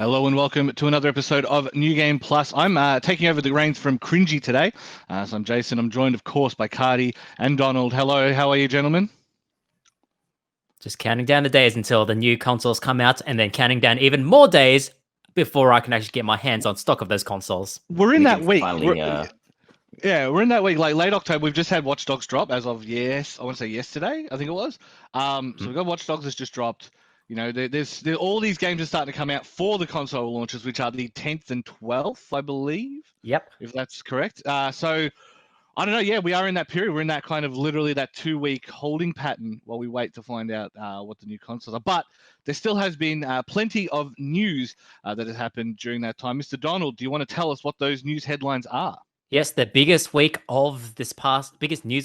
Hello and welcome to another episode of New Game Plus. I'm taking over the reins from Cringy today. So I'm Jason. I'm joined, of course, by Cardi and Donald. Hello, how are you, gentlemen? Just counting down the days until the new consoles come out, and then counting down even more days before I can actually get my hands on stock of those consoles. We're in We that can week. finally, We're in that week, like late October. We've just had Watch Dogs drop as of I want to say yesterday, I think it was. So we've got Watch Dogs has just dropped. You know, there's all these games are starting to come out for the console launches, which are the 10th and 12th, I believe. Yep. If that's correct. So I don't know. Yeah, we are in that period. We're in that kind of literally that 2-week holding pattern while we wait to find out what the new consoles are. But there still has been plenty of news that has happened during that time. Mr. Donald, do you want to tell us what those news headlines are? Yes, the biggest news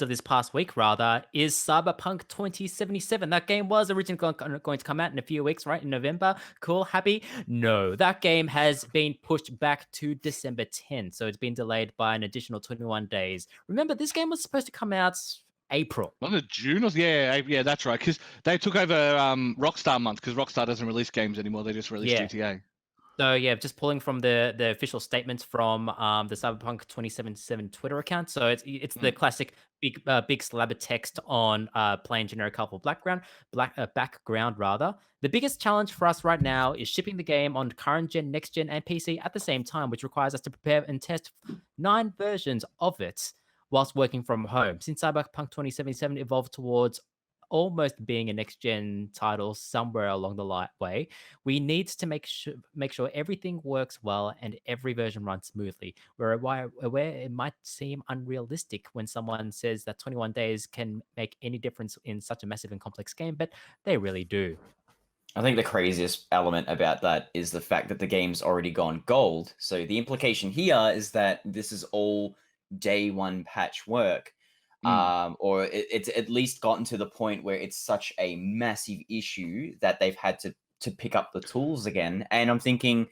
of this past week, rather, is Cyberpunk 2077. That game was originally going to come out in a few weeks, right? In November. Cool, happy? No, that game has been pushed back to December 10th. So it's been delayed by an additional 21 days. Remember, this game was supposed to come out April. Was it June? Yeah, that's right. Because they took over Rockstar month because Rockstar doesn't release games anymore. They just release GTA. So yeah, just pulling from the official statements from the Cyberpunk 2077 Twitter account. So it's the classic big slab of text on plain generic colorful background. The biggest challenge for us right now is shipping the game on current gen, next gen, and PC at the same time, which requires us to prepare and test 9 versions of it whilst working from home. Since Cyberpunk 2077 evolved towards almost being a next gen title somewhere along the way, we need to make sure everything works well and every version runs smoothly. Where it might seem unrealistic when someone says that 21 days can make any difference in such a massive and complex game, but they really do. I think the craziest element about that is the fact that the game's already gone gold. So the implication here is that this is all day one patch work. Or it's at least gotten to the point where it's such a massive issue that they've had to pick up the tools again. And I'm thinking,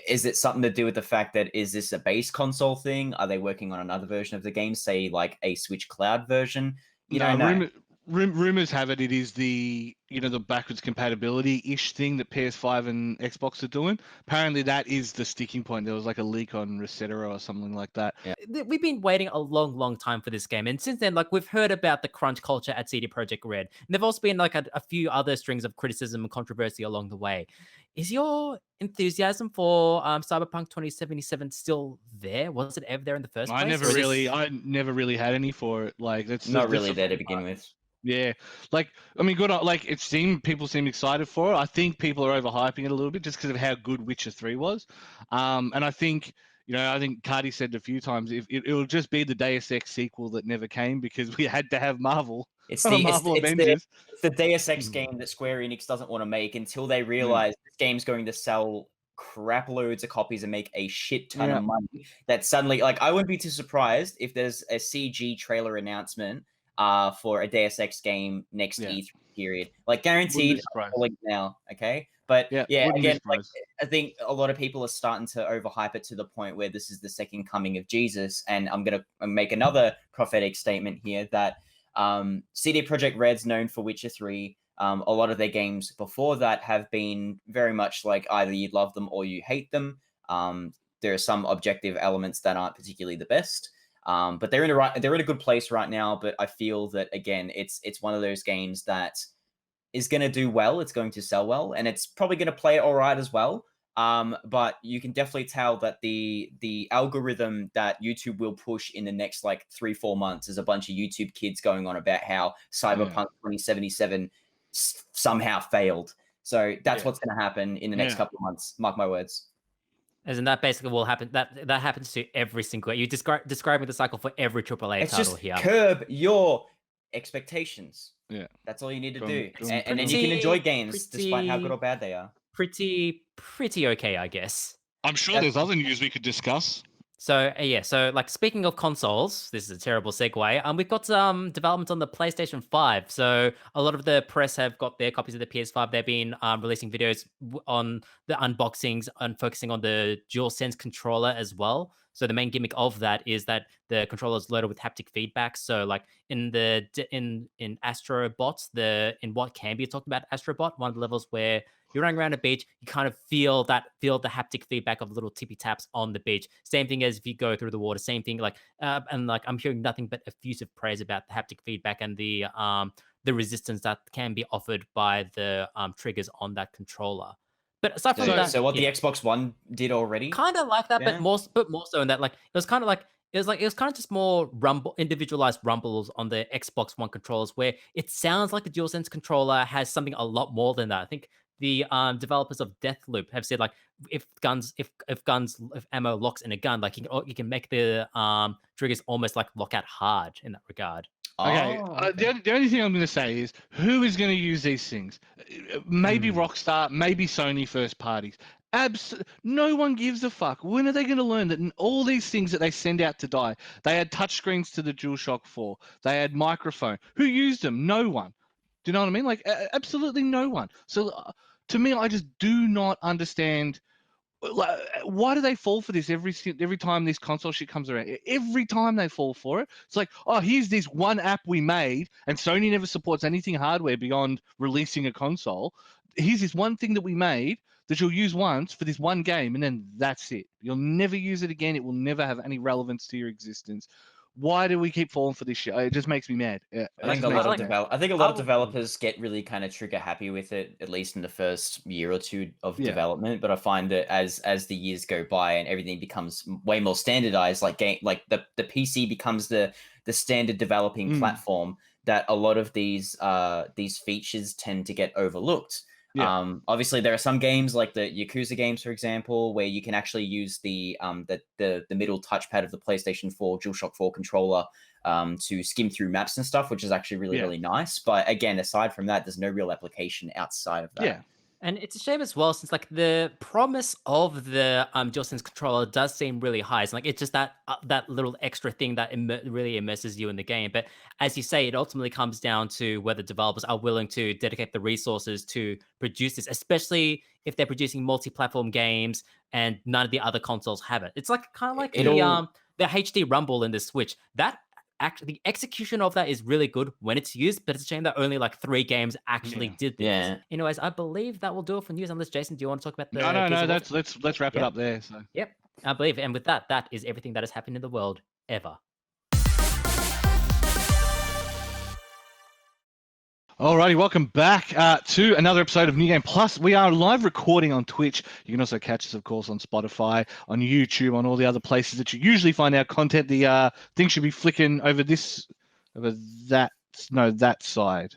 is it something to do with the fact that is this a base console thing? Are they working on another version of the game, say like a Switch Cloud version? You don't know. Rumors have it is the backwards compatibility ish thing that PS5 and Xbox are doing. Apparently that is the sticking point. There was like a leak on Resetera or something like that. Yeah. We've been waiting a long time for this game, and since then, like, we've heard about the crunch culture at CD Projekt Red, and there've also been like a few other strings of criticism and controversy along the way. Is your enthusiasm for Cyberpunk 2077 still there? Was it ever there in the first place? I never really had any for it. Like that's not really there to begin with. Yeah, like I mean, good. Like people seem excited for it. I think people are overhyping it a little bit just because of how good Witcher 3 was. And I think I think Cardi said a few times it'll just be the Deus Ex sequel that never came because we had to have Marvel. It's the Avengers. It's the Deus Ex game that Square Enix doesn't want to make until they realize this game's going to sell crap loads of copies and make a shit ton of money. That suddenly, like, I wouldn't be too surprised if there's a CG trailer announcement for a Deus Ex game next E3 period. Like, guaranteed now, okay? But again, like, I think a lot of people are starting to overhype it to the point where this is the second coming of Jesus. And I'm going to make another prophetic statement here that CD Projekt Red's known for Witcher 3. A lot of their games before that have been very much like either you love them or you hate them. There are some objective elements that aren't particularly the best. But they're in a good place right now. But I feel that again, it's one of those games that is going to do well. It's going to sell well, and it's probably going to play all right as well. But you can definitely tell that the algorithm that YouTube will push in the next like 3-4 months is a bunch of YouTube kids going on about how Cyberpunk 2077 somehow failed. So that's what's going to happen in the next couple of months. Mark my words. Isn't that basically will happen? That happens to every single. You describing the cycle for every AAA title here. Curb your expectations. Yeah, that's all you need to do, and then you can enjoy games despite how good or bad they are. Pretty okay, I guess. I'm sure there's other news we could discuss. So so like speaking of consoles, this is a terrible segue. We've got some development on the PlayStation 5. So a lot of the press have got their copies of the PS5. They've been releasing videos on the unboxings and focusing on the DualSense controller as well. So the main gimmick of that is that the controller is loaded with haptic feedback. So like in Astro Bots, in what can be talked about Astro Bot, one of the levels where you're running around a beach, you kind of feel the haptic feedback of little tippy taps on the beach. Same thing as if you go through the water. Same thing, and like I'm hearing nothing but effusive praise about the haptic feedback and the resistance that can be offered by the triggers on that controller. But aside from that, so what the Xbox One did already, kind of like that, Yeah. but more so in that, like it was kind of just more individualized rumbles on the Xbox One controllers, where it sounds like the DualSense controller has something a lot more than that. I think the developers of Deathloop have said, like, if ammo locks in a gun, like you can make the triggers almost like lock out hard in that regard. Okay. The only thing I'm going to say is, who is going to use these things? Maybe Rockstar, maybe Sony first parties. No one gives a fuck. When are they going to learn that all these things that they send out to die? They had touchscreens to the DualShock 4. They had microphone. Who used them? No one. Do you know what I mean? Like, absolutely no one. So to me, I just do not understand. Like, why do they fall for this every time this console shit comes around? Every time they fall for it, it's like, oh, here's this one app we made, and Sony never supports anything hardware beyond releasing a console. Here's this one thing that we made that you'll use once for this one game, and then that's it. You'll never use it again. It will never have any relevance to your existence. Why do we keep falling for this shit? It just makes me mad. I think a lot of developers get really kind of trigger happy with it, at least in the first year or two of development. But I find that as the years go by and everything becomes way more standardized, like the PC becomes the standard developing platform, that a lot of these features tend to get overlooked. Yeah. Obviously, there are some games like the Yakuza games, for example, where you can actually use the middle touchpad of the PlayStation 4 DualShock 4 controller to skim through maps and stuff, which is actually really nice. But again, aside from that, there's no real application outside of that. Yeah. And it's a shame as well, since like the promise of the DualSense controller does seem really high. It's like it's just that little extra thing that really immerses you in the game. But as you say, it ultimately comes down to whether developers are willing to dedicate the resources to produce this, especially if they're producing multi-platform games and none of the other consoles have it. It's like kind of like the HD Rumble in the Switch. That actually, the execution of that is really good when it's used, but it's a shame that only like 3 games actually did this. Yeah. Anyways, I believe that will do it for news. Unless Jason, do you want to talk about the? No. Let's wrap it up there. So. Yep, I believe, and with that is everything that has happened in the world ever. Alrighty, welcome back to another episode of New Game Plus. We are live recording on Twitch. You can also catch us, of course, on Spotify, on YouTube, on all the other places that you usually find our content. The thing should be flicking over that side.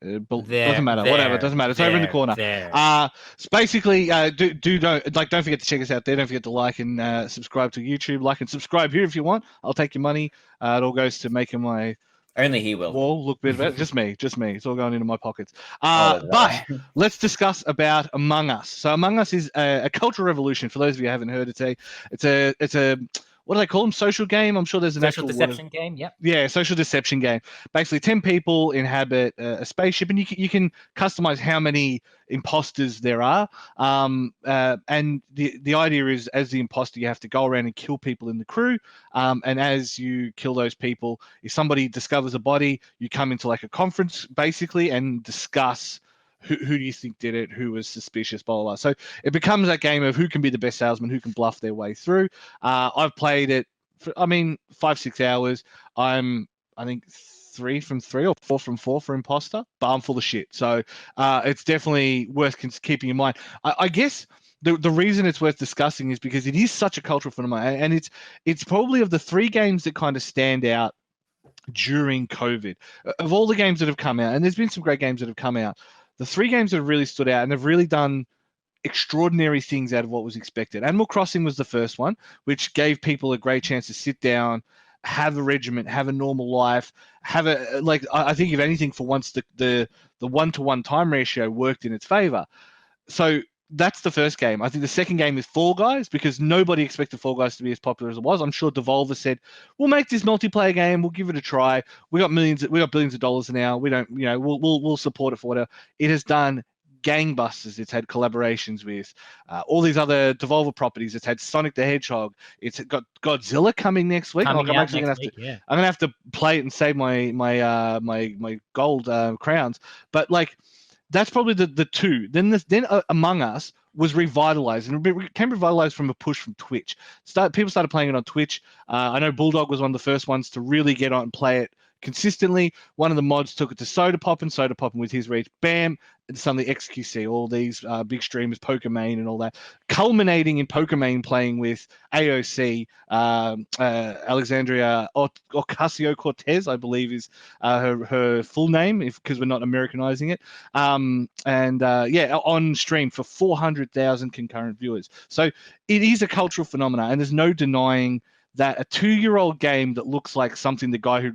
Doesn't matter. Whatever, it doesn't matter. It's over in the corner. It's basically don't forget to check us out there. Don't forget to like and subscribe to YouTube. Like and subscribe here if you want. I'll take your money. It all goes to making my only he will. Wall look better. Just me. It's all going into my pockets. But let's discuss about Among Us. So Among Us is a cultural revolution. For those of you who haven't heard, it's a what do they call them? Social game? I'm sure there's an social deception game. Yep. Yeah, social deception game. Basically, 10 people inhabit a spaceship, and you can customize how many imposters there are. And the idea is, as the imposter, you have to go around and kill people in the crew. And as you kill those people, if somebody discovers a body, you come into like a conference basically and discuss who do you think did it, who was suspicious, blah, blah, blah. So it becomes that game of who can be the best salesman, who can bluff their way through. I've played it for, 5-6 hours. I think 3 from 3 or 4 from 4 for imposter, but I'm full of shit. So it's definitely worth keeping in mind. I guess the reason it's worth discussing is because it is such a cultural phenomenon, and it's probably of the 3 games that kind of stand out during COVID. Of all the games that have come out, and there's been some great games that have come out, the 3 games that have really stood out and have really done extraordinary things out of what was expected. Animal Crossing was the first one, which gave people a great chance to sit down, have a regiment, have a normal life, have I think if anything, for once the 1-to-1 time ratio worked in its favor. So that's the first game. I think the second game is Fall Guys, because nobody expected Fall Guys to be as popular as it was. I'm sure Devolver said, we'll make this multiplayer game, we'll give it a try. We got billions of dollars now. We don't, we'll support it for whatever. It has done gangbusters. It's had collaborations with all these other Devolver properties. It's had Sonic the Hedgehog. It's got Godzilla coming next week. Coming I'm out actually next gonna have week, to. yeah. I'm gonna have to play it and save my gold crowns. But like, that's probably the two. Then Among Us was revitalized, and it became revitalized from a push from Twitch. People started playing it on Twitch. I know Bulldog was one of the first ones to really get on and play it consistently. One of the mods took it to Soda Poppin with his reach, bam, and suddenly XQC, all these big streamers, Pokemon and all that, culminating in Pokemon playing with AOC, Alexandria Ocasio-Cortez, I believe is her full name, because we're not Americanizing it, on stream for 400,000 concurrent viewers. So it is a cultural phenomenon, and there's no denying that a 2-year-old game that looks like something the guy who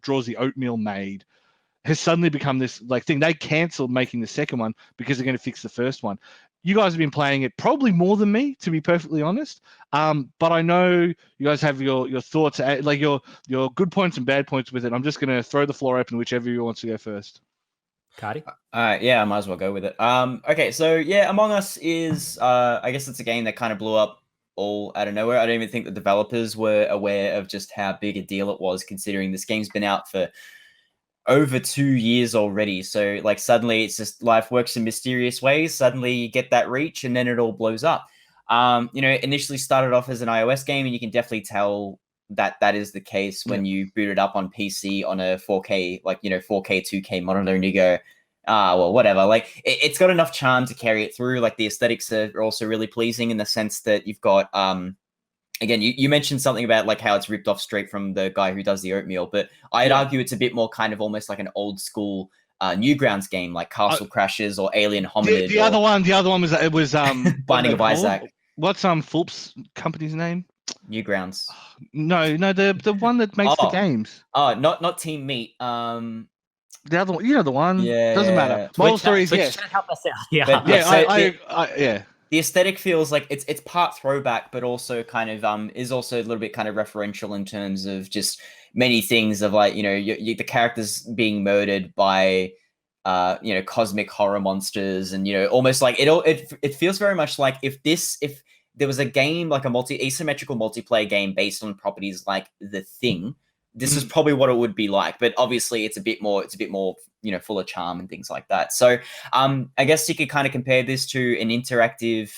draws the oatmeal made has suddenly become this like thing. They cancelled making the second one because they're going to fix the first one. You guys have been playing it probably more than me, to be perfectly honest. But I know you guys have your thoughts, like your good points and bad points with it. I'm just going to throw the floor open, whichever of you wants to go first. Cardi? Yeah, I might as well go with it. Okay, so yeah, Among Us is, I guess it's a game that kind of blew up all out of nowhere. I don't even think the developers were aware of just how big a deal it was, considering this game's been out for over 2 years already. So like suddenly it's just life works in mysterious ways. Suddenly you get that reach and then it all blows up. Initially started off as an iOS game, and you can definitely tell that is the case when you boot it up on PC on a 4K, 4K, 2K monitor, and you go, well, whatever. Like it's got enough charm to carry it through. Like the aesthetics are also really pleasing in the sense that you've got, again, you mentioned something about like how it's ripped off straight from the guy who does the oatmeal, but I'd argue it's a bit more kind of almost like an old school Newgrounds game, like Castle Crashers or Alien Hominid. The other one was Binding of Isaac. What's Fulp's company's name? Newgrounds. No, the one that makes the games. Oh, not Team Meat. The other one, the one. Yeah, doesn't matter. Moral story is yes. Help us out. Yeah, but, yeah. The aesthetic feels like it's part throwback, but also kind of is also a little bit kind of referential in terms of just many things of like the characters being murdered by cosmic horror monsters, and almost like it feels very much like if there was a game like asymmetrical multiplayer game based on properties like The Thing, this is probably what it would be like. But obviously it's a bit more full of charm and things like that. So I guess you could kind of compare this to an interactive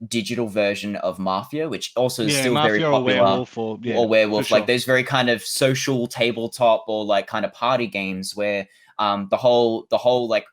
digital version of Mafia, which also is still Mafia very popular. Or Werewolf, sure. like those very kind of social tabletop or like kind of party games where the whole like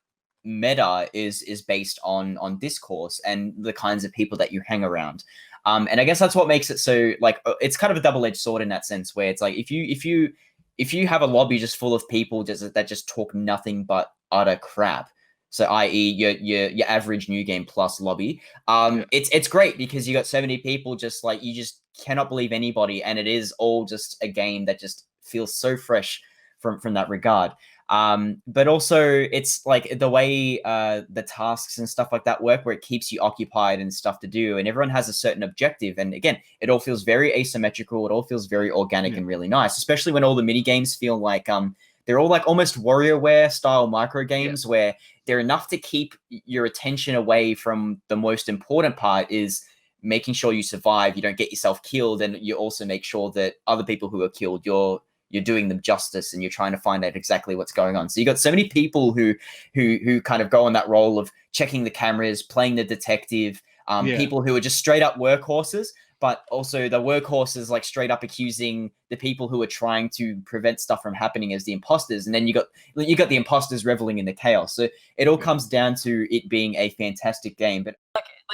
meta is based on discourse and the kinds of people that you hang around. And I guess that's what makes it so like it's kind of a double-edged sword in that sense, where it's like if you have a lobby just full of people that just talk nothing but utter crap, so i.e. your average New Game Plus lobby, it's great because you got so many people just like you just cannot believe anybody, and it is all just a game that just feels so fresh from that regard. But also it's like the way the tasks and stuff like that work, where it keeps you occupied and stuff to do, and everyone has a certain objective. And again, it all feels very asymmetrical. It all feels very organic and really nice, especially when all the mini games feel like they're all like almost WarioWare style micro games where they're enough to keep your attention away from the most important part, is making sure you survive, you don't get yourself killed, and you also make sure that other people who are killed, you're doing them justice, and you're trying to find out exactly what's going on. So you got so many people who kind of go on that role of checking the cameras, playing the detective, people who are just straight up workhorses, but also the workhorses like straight up accusing the people who are trying to prevent stuff from happening as the imposters. And then you got the imposters reveling in the chaos. So it all comes down to it being a fantastic game. But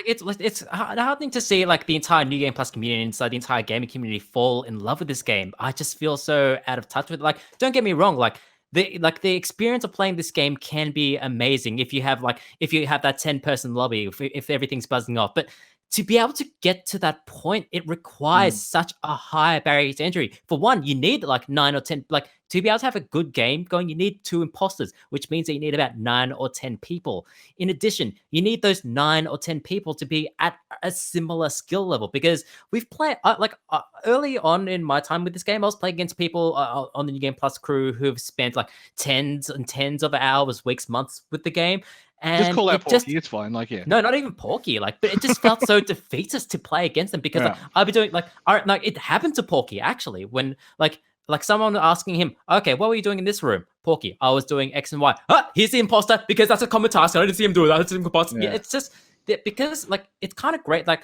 it's hard thing to see like the entire New Game Plus community, inside the entire gaming community, fall in love with this game. I just feel so out of touch with it. Like, don't get me wrong, like the experience of playing this game can be amazing if you have that 10-person lobby, if everything's buzzing off. But to be able to get to that point, it requires such a high barrier to entry. For one, you need like 9 or 10, like to be able to have a good game going, you need 2 imposters, which means that you need about 9 or 10 people. In addition, you need those 9 or 10 people to be at a similar skill level, because we've played early on in my time with this game, I was playing against people on the New Game Plus crew who've spent like tens and tens of hours, weeks, months with the game. And just call out Porky, it's fine. Like, yeah. No, not even Porky. Like, but it just felt so defeatist to play against them, because I'd be doing like it happened to Porky actually when like someone asking him, okay, what were you doing in this room? Porky, I was doing X and Y. He's the imposter because that's a common task. I didn't see him do that. It's an imposter. Yeah, it's just because like it's kind of great. Like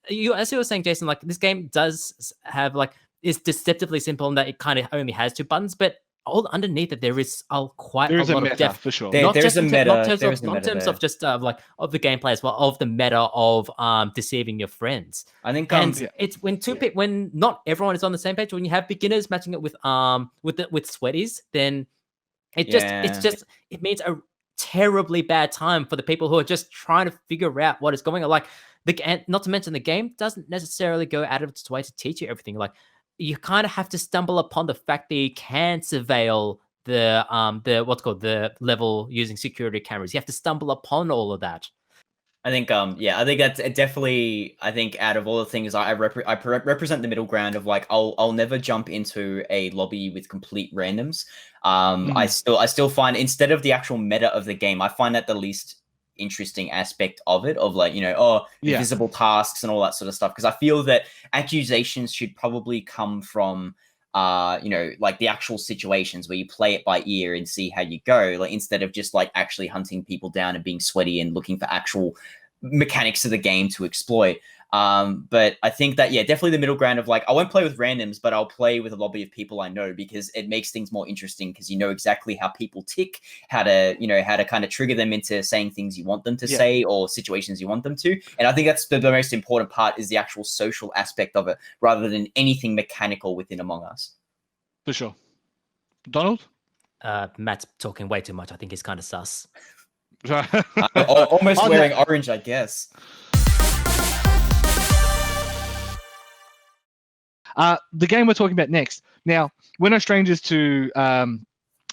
as you were saying, Jason, like this game does have like is deceptively simple in that it kind of only has 2 buttons, but all underneath it there is quite a lot of depth for sure. There's a meta. Not in terms of just like of the gameplay as well, of the meta of deceiving your friends. I think it's when when not everyone is on the same page. When you have beginners matching it with sweaties, then it means a terribly bad time for the people who are just trying to figure out what is going on. Like not to mention the game doesn't necessarily go out of its way to teach you everything. Like you kind of have to stumble upon the fact that you can surveil the level using security cameras. You have to stumble upon all of that. I think I think that's definitely, I think out of all the things I represent the middle ground of like I'll never jump into a lobby with complete randoms. I still find, instead of the actual meta of the game, I find that the least interesting aspect of it, of like, invisible tasks and all that sort of stuff, because I feel that accusations should probably come from like the actual situations where you play it by ear and see how you go, like instead of just like actually hunting people down and being sweaty and looking for actual mechanics of the game to exploit. But I think that, definitely the middle ground of like, I won't play with randoms, but I'll play with a lobby of people I know, because it makes things more interesting, because you know exactly how people tick, how to kind of trigger them into saying things you want them to say or situations you want them to. And I think that's the most important part, is the actual social aspect of it, rather than anything mechanical within Among Us. For sure. Donald? Matt's talking way too much. I think he's kind of sus. Almost wearing orange, I guess. The game we're talking about next. Now, we're no strangers to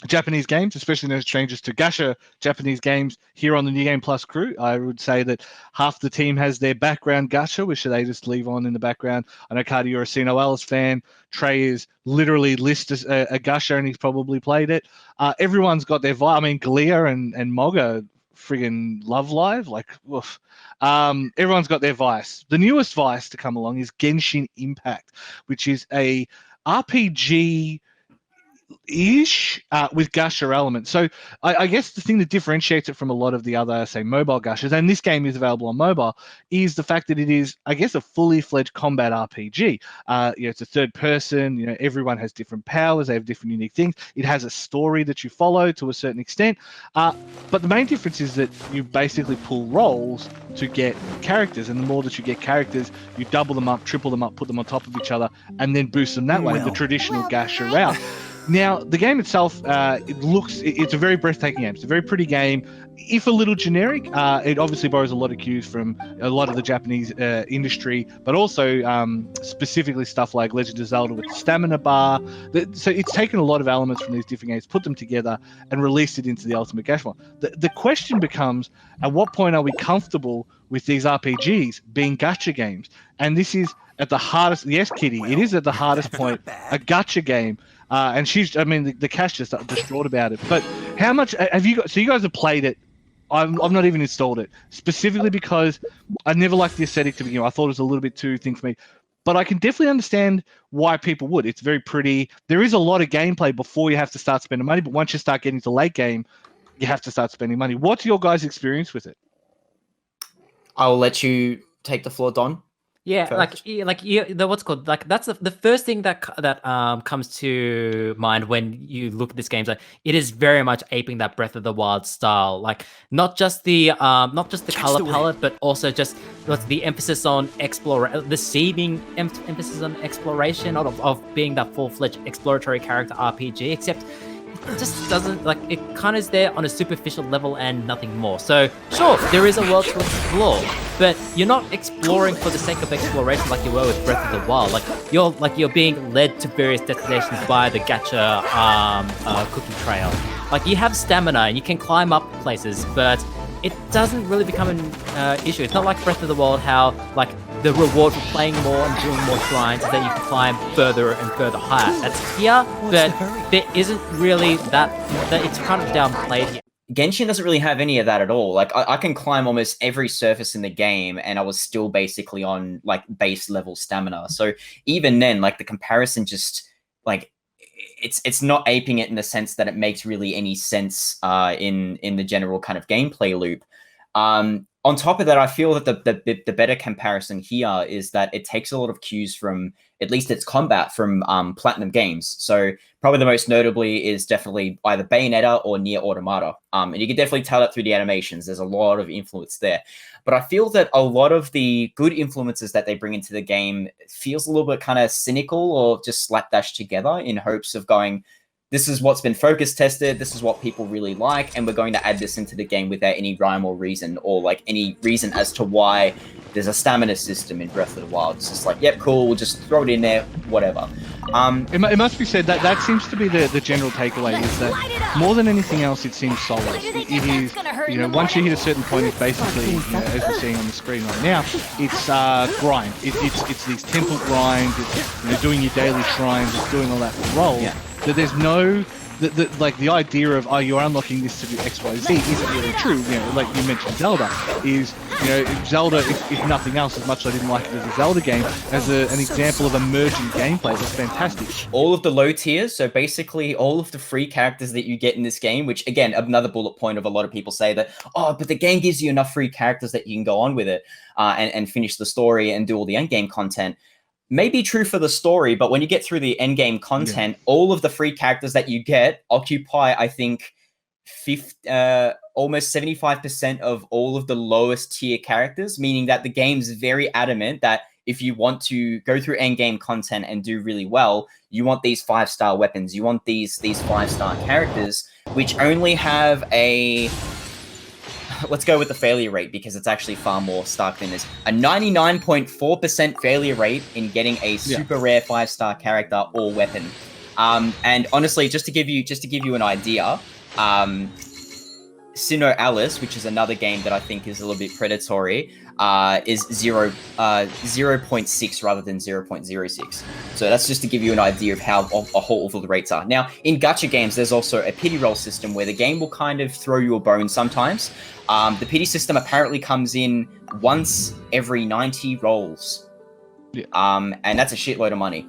Japanese games, especially no strangers to gacha Japanese games here on the New Game Plus crew. I would say that half the team has their background gacha, which they just leave on in the background. I know, Cardi, you're a Sino Alice fan. Trey is literally listed a gacha, and he's probably played it. Everyone's got their vibe. I mean, Galia and Moga friggin' love live, like woof. Everyone's got their vice. The newest vice to come along is Genshin Impact, which is a RPG ish with gacha elements. So I guess the thing that differentiates it from a lot of the other, say, mobile gachas, and this game is available on mobile, is the fact that it is, I guess, a fully fledged combat RPG. It's a third person. Everyone has different powers. They have different unique things. It has a story that you follow to a certain extent. But the main difference is that you basically pull roles to get characters, and the more that you get characters, you double them up, triple them up, put them on top of each other, and then boost them that way, the traditional gacha route. Now, the game itself, it's a very breathtaking game. It's a very pretty game. If a little generic, it obviously borrows a lot of cues from a lot of the Japanese industry, but also specifically stuff like Legend of Zelda with the stamina bar. So it's taken a lot of elements from these different games, put them together, and released it into the Ultimate Gacha one. The question becomes, at what point are we comfortable with these RPGs being gacha games? And this is at the hardest, yes, Kitty, it is at the hardest point, a gacha game. And the Cash just distraught about it. But how much have you got? So you guys have played it. I've not even installed it, specifically because I never liked the aesthetic to begin with. I thought it was a little bit too thing for me. But I can definitely understand why people would. It's very pretty. There is a lot of gameplay before you have to start spending money. But once you start getting to late game, you have to start spending money. What's your guys' experience with it? I'll let you take the floor, Don. Yeah, what's it called? Like that's the first thing that comes to mind when you look at this game. Like it is very much aping that Breath of the Wild style. Like not just the color palette, but also just what's the emphasis on the seeming emphasis on exploration of being that full-fledged exploratory character RPG. Except just doesn't like it. Kind of is there on a superficial level and nothing more. So sure, there is a world to explore, but you're not exploring for the sake of exploration like you were with Breath of the Wild. You're being led to various destinations by the gacha cookie trail. Like you have stamina and you can climb up places, but it doesn't really become an issue. It's not like Breath of the Wild, how like the reward for playing more and doing more shrines is that you can climb further and further higher. That's here, but there isn't really that it's kind of downplayed here. Genshin doesn't really have any of that at all. Like I can climb almost every surface in the game and I was still basically on like base level stamina. So even then, like the comparison just like it's not aping it in the sense that it makes really any sense in the general kind of gameplay loop. On top of that, I feel that the better comparison here is that it takes a lot of cues from at least its combat from Platinum Games. So probably the most notably is definitely either Bayonetta or Nier Automata. And you can definitely tell that through the animations. There's a lot of influence there. But I feel that a lot of the good influences that they bring into the game feels a little bit kind of cynical or just slapdash together in hopes of going, this is what's been focus tested, this is what people really like, and we're going to add this into the game without any rhyme or reason, or like any reason as to why there's a stamina system in Breath of the Wild. It's just like, yep, cool, we'll just throw it in there, whatever. It must be said that seems to be the general takeaway, is that more than anything else, it seems soulless. It is, once you hit a certain point, it's basically, as we're seeing on the screen right now, it's grind. It's these temple grinds, it's doing your daily shrines, it's doing all that role. Yeah. That there's no, like the idea of, oh, you're unlocking this to do X, Y, Z isn't really true. Like you mentioned Zelda, is, Zelda, if nothing else, as much as I didn't like it as a Zelda game, as an example of emerging gameplay, that's fantastic. All of the low tiers, so basically all of the free characters that you get in this game, which again, another bullet point of a lot of people say that, oh, but the game gives you enough free characters that you can go on with it and finish the story and do all the endgame content. May be true for the story, but when you get through the endgame content, all of the free characters that you get occupy, I think, almost 75% of all of the lowest tier characters, meaning that the game's very adamant that if you want to go through endgame content and do really well, you want these 5-star weapons, you want these 5-star characters, which only have a... Let's go with the failure rate because it's actually far more stark than this. A 99.4% failure rate in getting a super rare 5-star character or weapon. And honestly, just to give you an idea, Sinnoh Alice, which is another game that I think is a little bit predatory, is 0.6 rather than 0.06. So that's just to give you an idea of how awful the rates are. Now, in gacha games, there's also a pity roll system where the game will kind of throw you a bone sometimes. The pity system apparently comes in once every 90 rolls. Yeah. And that's a shitload of money.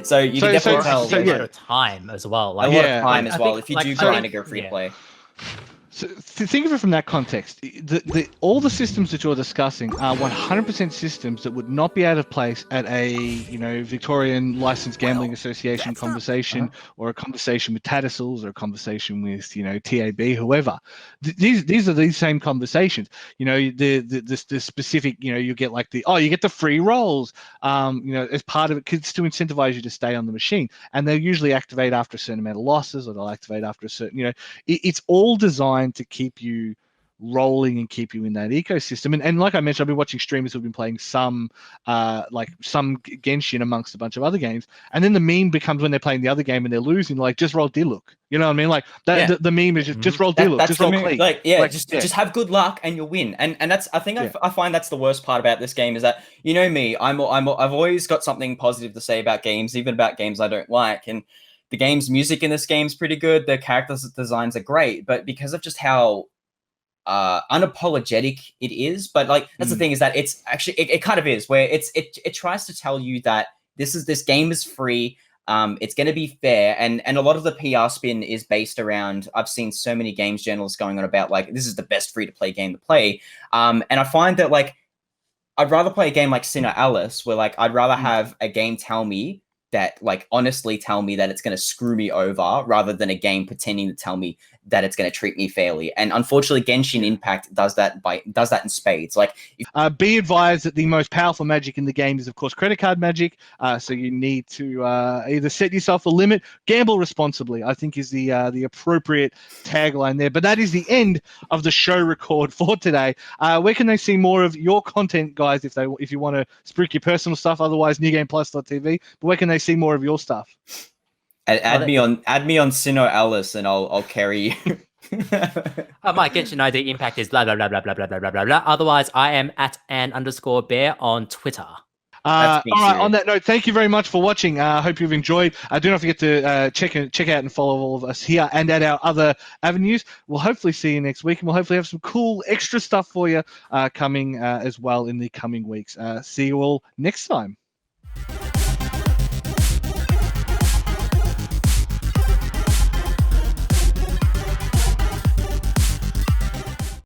So you can definitely tell. A lot of time as well. Like, a lot of time as well. If you do grind and go free to play. So think of it from that context. All the systems that you're discussing are 100% systems that would not be out of place at a Victorian Licensed Gambling Association conversation, or a conversation with Tattersalls, or a conversation with TAB, whoever. These are these same conversations. The specific you get like you get the free rolls as part of it, because to incentivize you to stay on the machine, and they'll usually activate after a certain amount of losses, or they'll activate after a certain it's all designed to keep you rolling and keep you in that ecosystem. And like I mentioned, I've been watching streamers who've been playing some Genshin amongst a bunch of other games, and then the meme becomes when they're playing the other game and they're losing, like, just roll Diluc. You know what I mean? Like that, the meme is just roll Diluc, just roll clean. Just have good luck and you'll win. And that's, I think I find that's the worst part about this game, is that, me, I've always got something positive to say about games, even about games I don't like. And the game's music in this game's pretty good. The characters' designs are great, but because of just how unapologetic it is, but like that's the thing, is that it's actually it kind of is, where it tries to tell you that this game is free. It's going to be fair, and a lot of the PR spin is based around. I've seen so many games journalists going on about like, this is the best free to play game to play, and I find that like I'd rather play a game like Sinnoh Alice, where like I'd rather have a game tell me that like honestly tell me that it's going to screw me over rather than a game pretending to tell me that it's going to treat me fairly. And unfortunately, Genshin Impact does that in spades. Like, be advised that the most powerful magic in the game is, of course, credit card magic. So you need to either set yourself a limit, gamble responsibly, I think is the appropriate tagline there. But that is the end of the show record for today. Where can they see more of your content, guys, if you want to spruik your personal stuff? Otherwise, newgameplus.tv. But where can they see more of your stuff? Add me on Sino Alice, and I'll carry you. My Genshin ID impact is blah blah blah blah blah blah blah blah blah. Otherwise, I am at @an_bear on Twitter. All right. On that note, thank you very much for watching. I hope you've enjoyed. Do not forget to check out and follow all of us here and at our other avenues. We'll hopefully see you next week, and we'll hopefully have some cool extra stuff for you coming as well in the coming weeks. See you all next time.